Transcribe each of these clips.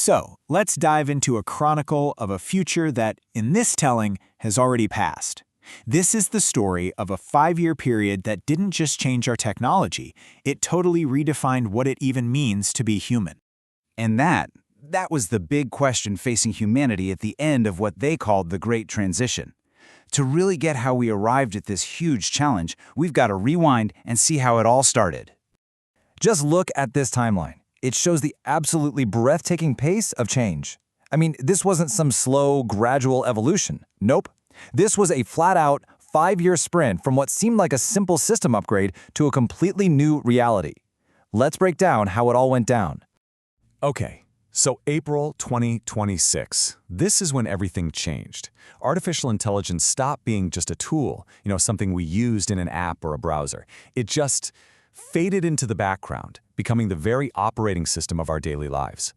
So, let's dive into a chronicle of a future that, in this telling, has already passed. This is the story of a 5-year period that didn't just change our technology, it totally redefined what it even means to be human. And that was the big question facing humanity at the end of what they called the Great Transition. To really get how we arrived at this huge challenge, we've got to rewind and see how it all started. Just look at this timeline. It shows the absolutely breathtaking pace of change. I mean, this wasn't some slow, gradual evolution. Nope. This was a flat-out, 5-year sprint from what seemed like a simple system upgrade to a completely new reality. Let's break down how it all went down. Okay, so April 2026. This is when everything changed. Artificial intelligence stopped being just a tool, something we used in an app or a browser. It just faded into the background, becoming the very operating system of our daily lives.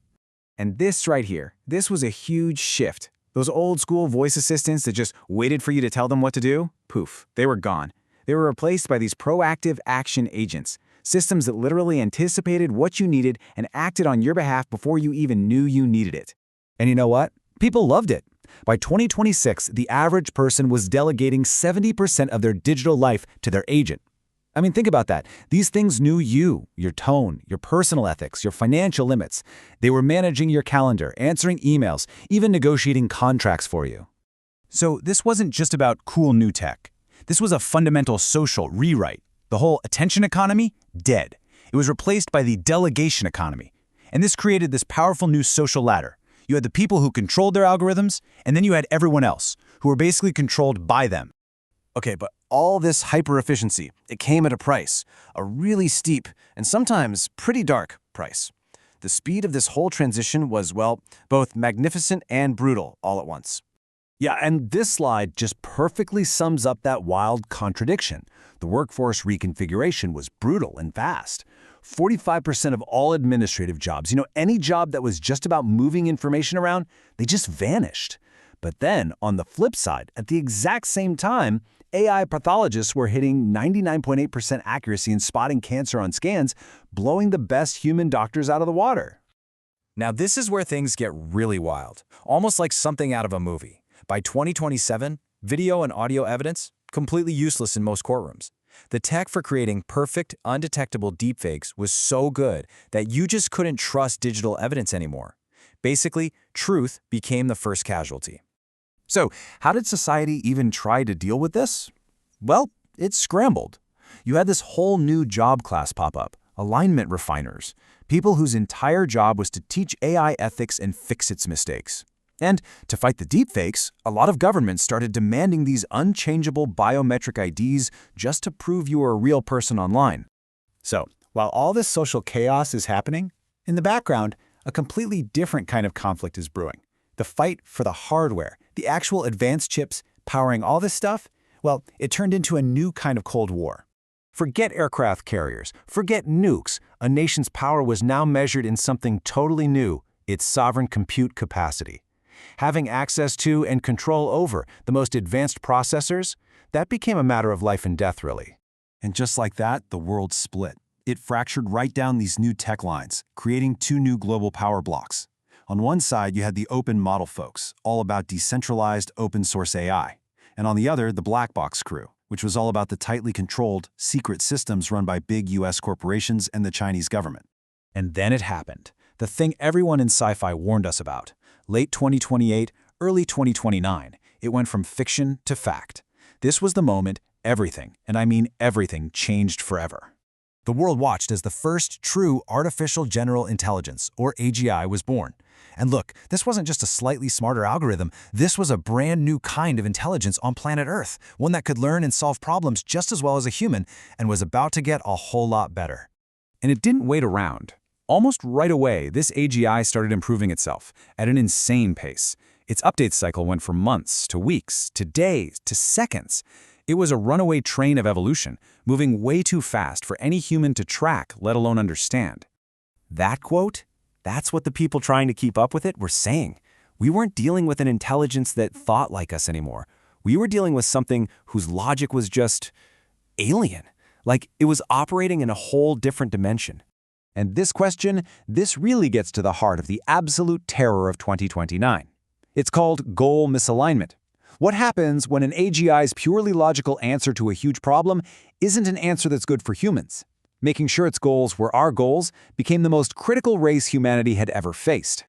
And this right here, this was a huge shift. Those old-school voice assistants that just waited for you to tell them what to do, poof, they were gone. They were replaced by these proactive action agents, systems that literally anticipated what you needed and acted on your behalf before you even knew you needed it. And you know what? People loved it. By 2026, the average person was delegating 70% of their digital life to their agent. I mean, think about that. These things knew you, your tone, your personal ethics, your financial limits. They were managing your calendar, answering emails, even negotiating contracts for you. So this wasn't just about cool new tech. This was a fundamental social rewrite. The whole attention economy, dead. It was replaced by the delegation economy. And this created this powerful new social ladder. You had the people who controlled their algorithms, and then you had everyone else, who were basically controlled by them. Okay, but all this hyper-efficiency, it came at a price, a really steep and sometimes pretty dark price. The speed of this whole transition was, well, both magnificent and brutal all at once. Yeah, and this slide just perfectly sums up that wild contradiction. The workforce reconfiguration was brutal and fast. 45% of all administrative jobs, any job that was just about moving information around, they just vanished. But then, on the flip side, at the exact same time, AI pathologists were hitting 99.8% accuracy in spotting cancer on scans, blowing the best human doctors out of the water. Now this is where things get really wild, almost like something out of a movie. By 2027, video and audio evidence, completely useless in most courtrooms. The tech for creating perfect, undetectable deepfakes was so good that you just couldn't trust digital evidence anymore. Basically, truth became the first casualty. So, how did society even try to deal with this? Well, it scrambled. You had this whole new job class pop up, alignment refiners, people whose entire job was to teach AI ethics and fix its mistakes. And to fight the deepfakes, a lot of governments started demanding these unchangeable biometric IDs just to prove you were a real person online. So, while all this social chaos is happening, in the background, a completely different kind of conflict is brewing. The fight for the hardware, the actual advanced chips powering all this stuff, well, it turned into a new kind of Cold War. Forget aircraft carriers, forget nukes. A nation's power was now measured in something totally new, its sovereign compute capacity. Having access to and control over the most advanced processors, that became a matter of life and death, really. And just like that, the world split. It fractured right down these new tech lines, creating 2 new global power blocks. On one side, you had the open model folks, all about decentralized open-source AI. And on the other, the black box crew, which was all about the tightly controlled, secret systems run by big US corporations and the Chinese government. And then it happened. The thing everyone in sci-fi warned us about. Late 2028, early 2029, it went from fiction to fact. This was the moment everything, and I mean everything, changed forever. The world watched as the first true artificial general intelligence, or AGI, was born. And look, this wasn't just a slightly smarter algorithm, this was a brand new kind of intelligence on planet Earth, one that could learn and solve problems just as well as a human, and was about to get a whole lot better. And it didn't wait around. Almost right away, this AGI started improving itself at an insane pace. Its update cycle went from months to weeks to days to seconds. It was a runaway train of evolution, moving way too fast for any human to track, let alone understand. That quote? That's what the people trying to keep up with it were saying. We weren't dealing with an intelligence that thought like us anymore. We were dealing with something whose logic was just alien. Like it was operating in a whole different dimension. And this really gets to the heart of the absolute terror of 2029. It's called goal misalignment. What happens when an AGI's purely logical answer to a huge problem isn't an answer that's good for humans? Making sure its goals were our goals became the most critical race humanity had ever faced.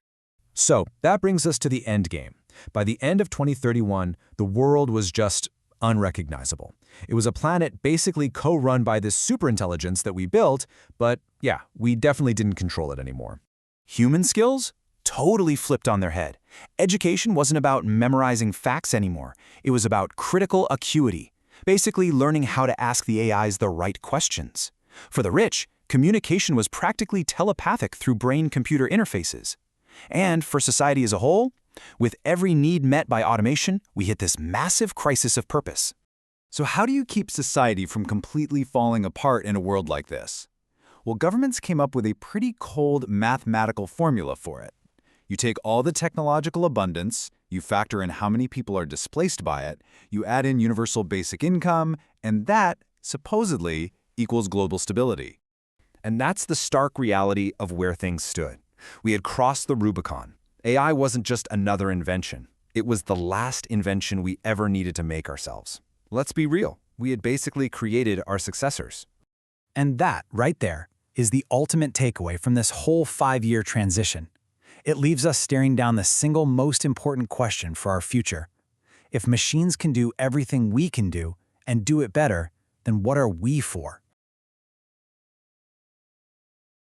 So that brings us to the end game. By the end of 2031, the world was just unrecognizable. It was a planet basically co-run by this superintelligence that we built, but yeah, we definitely didn't control it anymore. Human skills? Totally flipped on their head. Education wasn't about memorizing facts anymore. It was about critical acuity, basically learning how to ask the AIs the right questions. For the rich, communication was practically telepathic through brain-computer interfaces. And for society as a whole, with every need met by automation, we hit this massive crisis of purpose. So how do you keep society from completely falling apart in a world like this? Well, governments came up with a pretty cold mathematical formula for it. You take all the technological abundance, you factor in how many people are displaced by it, you add in universal basic income, and that, supposedly, equals global stability. And that's the stark reality of where things stood. We had crossed the Rubicon. AI wasn't just another invention. It was the last invention we ever needed to make ourselves. Let's be real. We had basically created our successors. And that, right there, is the ultimate takeaway from this whole 5-year transition. It leaves us staring down the single most important question for our future. If machines can do everything we can do and do it better, then what are we for?